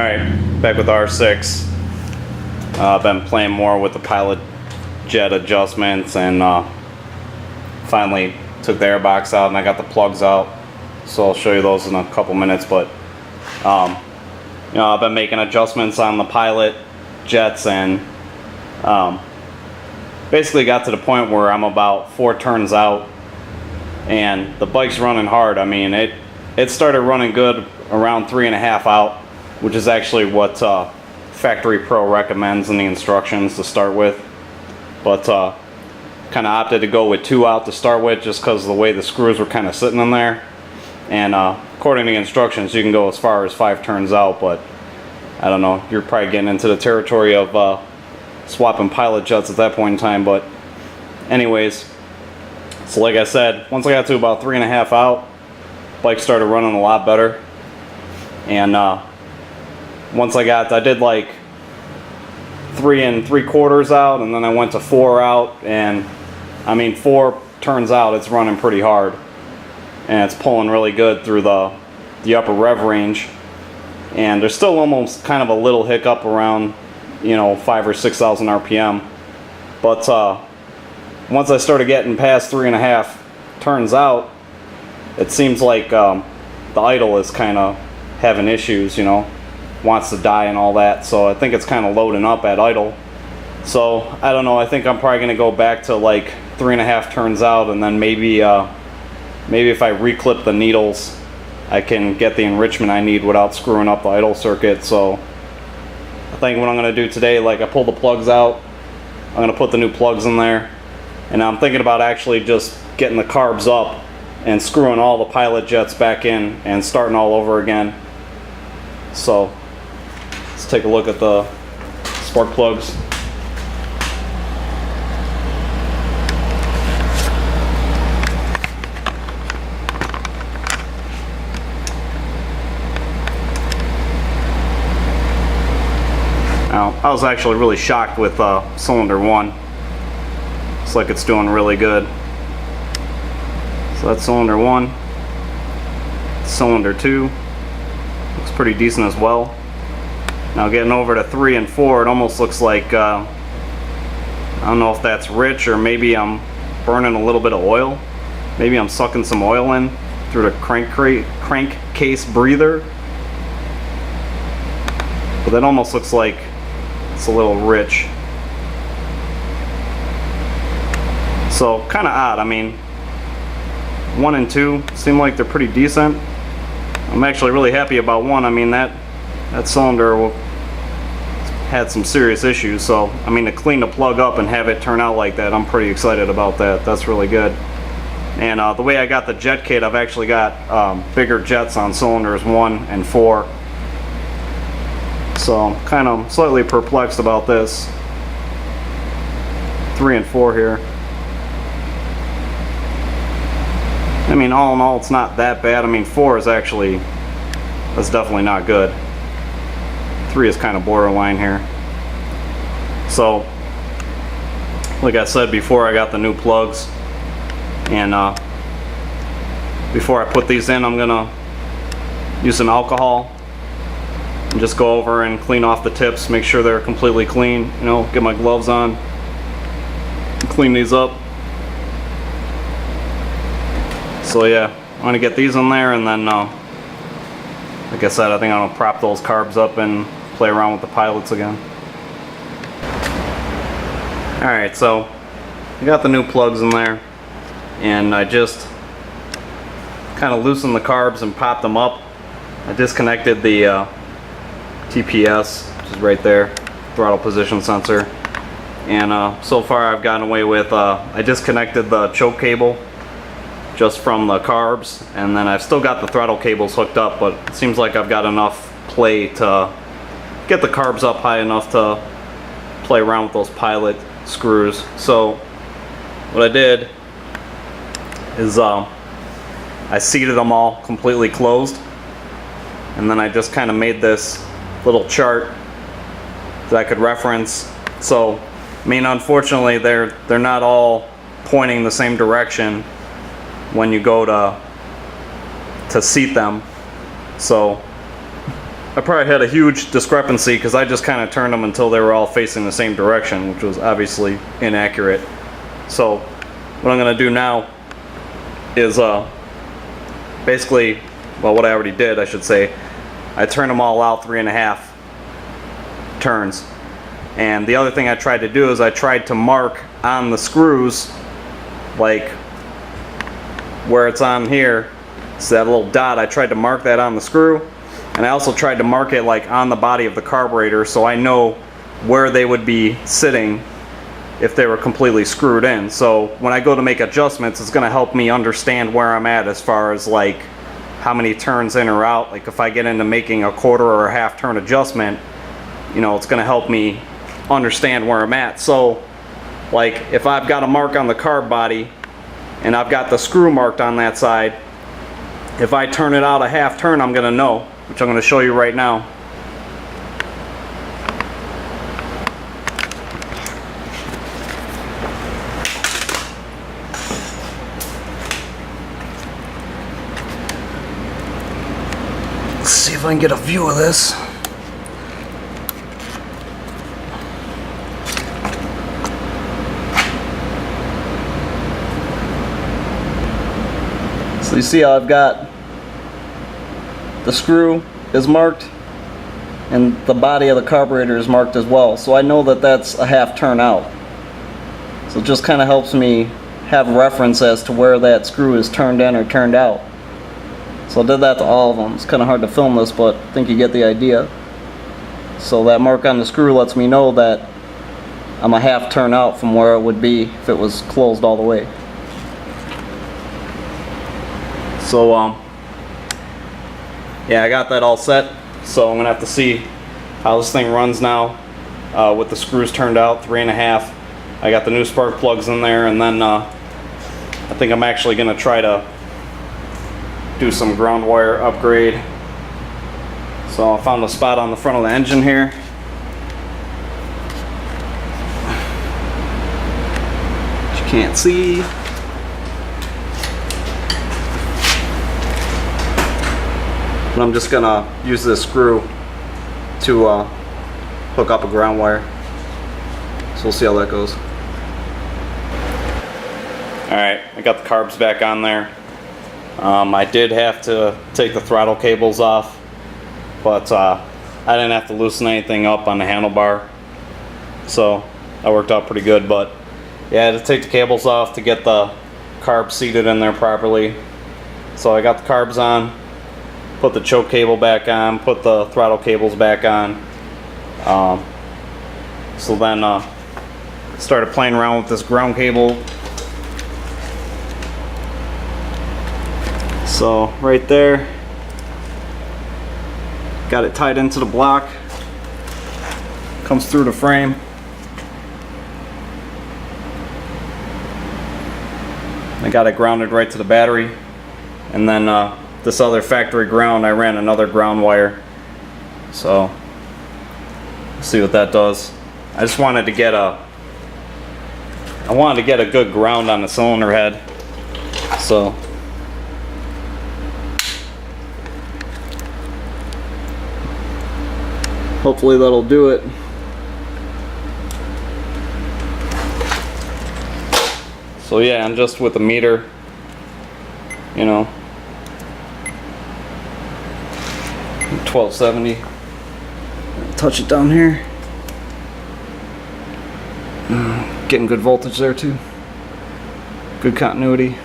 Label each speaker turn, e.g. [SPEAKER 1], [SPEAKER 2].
[SPEAKER 1] Alright, back with R6. I've been playing more with the pilot jet adjustments, and finally took the airbox out and I got the plugs out. So I'll show you those in a couple minutes, but I've been making adjustments on the pilot jets, and basically got to the point where I'm about 4 turns out and the bike's running hard. I mean, it started running good around 3.5 out, which is actually what Factory Pro recommends in the instructions to start with. But kind of opted to go with 2 out to start with, just because of the way the screws were kind of sitting in there. And according to the instructions, you can go as far as 5 turns out, but I don't know, you're probably getting into the territory of swapping pilot jets at that point in time. But anyways, so like I said, once I got to about 3.5 out, bike started running a lot better. And once I did like 3 3/4 out, and then I went to 4 out, and I mean 4 turns out, it's running pretty hard, and it's pulling really good through the upper rev range. And there's still almost kind of a little hiccup around 5,000 or 6,000 RPM, but once I started getting past 3.5 turns out, it seems like the idle is kind of having issues, wants to die and all that. So I think it's kind of loading up at idle. So I don't know, I think I'm probably going to go back to like 3.5 turns out, and then maybe if I reclip the needles, I can get the enrichment I need without screwing up the idle circuit. So I think what I'm going to do today, like I pulled the plugs out, I'm going to put the new plugs in there, and I'm thinking about actually just getting the carbs up and screwing all the pilot jets back in and starting all over again. So let's take a look at the spark plugs. Now, I was actually really shocked with cylinder 1. Looks like it's doing really good. So that's cylinder 1. Cylinder 2 looks pretty decent as well. Now getting over to 3 and 4, it almost looks like I don't know if that's rich, or maybe I'm burning a little bit of oil. Maybe I'm sucking some oil in through the crankcase breather. But that almost looks like it's a little rich. So kind of odd. I mean, 1 and 2 seem like they're pretty decent. I'm actually really happy about 1. I mean, that cylinder had some serious issues, so I mean, to clean the plug up and have it turn out like that, I'm pretty excited about that. That's really good. And the way I got the jet kit, I've actually got bigger jets on cylinders 1 and 4. So I'm kind of slightly perplexed about this. 3 and 4 here. I mean, all in all, it's not that bad. I mean, 4 is actually, that's definitely not good. 3 is kind of borderline here. So, like I said before, I got the new plugs, and before I put these in, I'm gonna use some alcohol and just go over and clean off the tips, make sure they're completely clean. Get my gloves on, clean these up. So yeah, I'm gonna get these in there, and then like I said, I think I'm gonna prop those carbs up and play around with the pilots again. Alright, so I got the new plugs in there, and I just kind of loosened the carbs and popped them up. I disconnected the TPS, which is right there, throttle position sensor, and so far I've gotten away with I disconnected the choke cable just from the carbs, and then I've still got the throttle cables hooked up, but it seems like I've got enough play to get the carbs up high enough to play around with those pilot screws. So what I did is I seated them all completely closed, and then I just kind of made this little chart that I could reference. So I mean, unfortunately they're not all pointing the same direction when you go to seat them. So I probably had a huge discrepancy because I just kind of turned them until they were all facing the same direction, which was obviously inaccurate. So what I'm going to do now is basically, well, what I already did, I should say, I turned them all out 3.5 turns. And the other thing I tried to do is I tried to mark on the screws, like where it's on here, so that little dot, I tried to mark that on the screw. And I also tried to mark it like on the body of the carburetor so I know where they would be sitting if they were completely screwed in. So when I go to make adjustments, it's going to help me understand where I'm at as far as like how many turns in or out. Like if I get into making a quarter or a half turn adjustment, you know, it's going to help me understand where I'm at. So like if I've got a mark on the carb body and I've got the screw marked on that side, if I turn it out a half turn, I'm going to know, which I'm going to show you right now. Let's see if I can get a view of this. So you see how I've got the screw is marked and the body of the carburetor is marked as well. So I know that that's a half turn out. So it just kind of helps me have reference as to where that screw is turned in or turned out. So I did that to all of them. It's kind of hard to film this, but I think you get the idea. So that mark on the screw lets me know that I'm a half turn out from where it would be if it was closed all the way. So yeah, I got that all set. So I'm gonna have to see how this thing runs now with the screws turned out 3.5. I got the new spark plugs in there, and then I think I'm actually gonna try to do some ground wire upgrade. So I found a spot on the front of the engine here. Which you can't see. And I'm just gonna use this screw to hook up a ground wire. So we'll see how that goes. Alright, I got the carbs back on there. I did have to take the throttle cables off, but I didn't have to loosen anything up on the handlebar. So that worked out pretty good, but yeah, I had to take the cables off to get the carbs seated in there properly. So I got the carbs on, put the choke cable back on, put the throttle cables back on. So then started playing around with this ground cable. So right there, got it tied into the block, comes through the frame. I got it grounded right to the battery, and then this other factory ground, I ran another ground wire. So let's see what that does. I just wanted to get a good ground on the cylinder head. So hopefully that'll do it. So yeah, and just with the meter, you know, 1270. Touch it down here. Getting good voltage there too. Good continuity.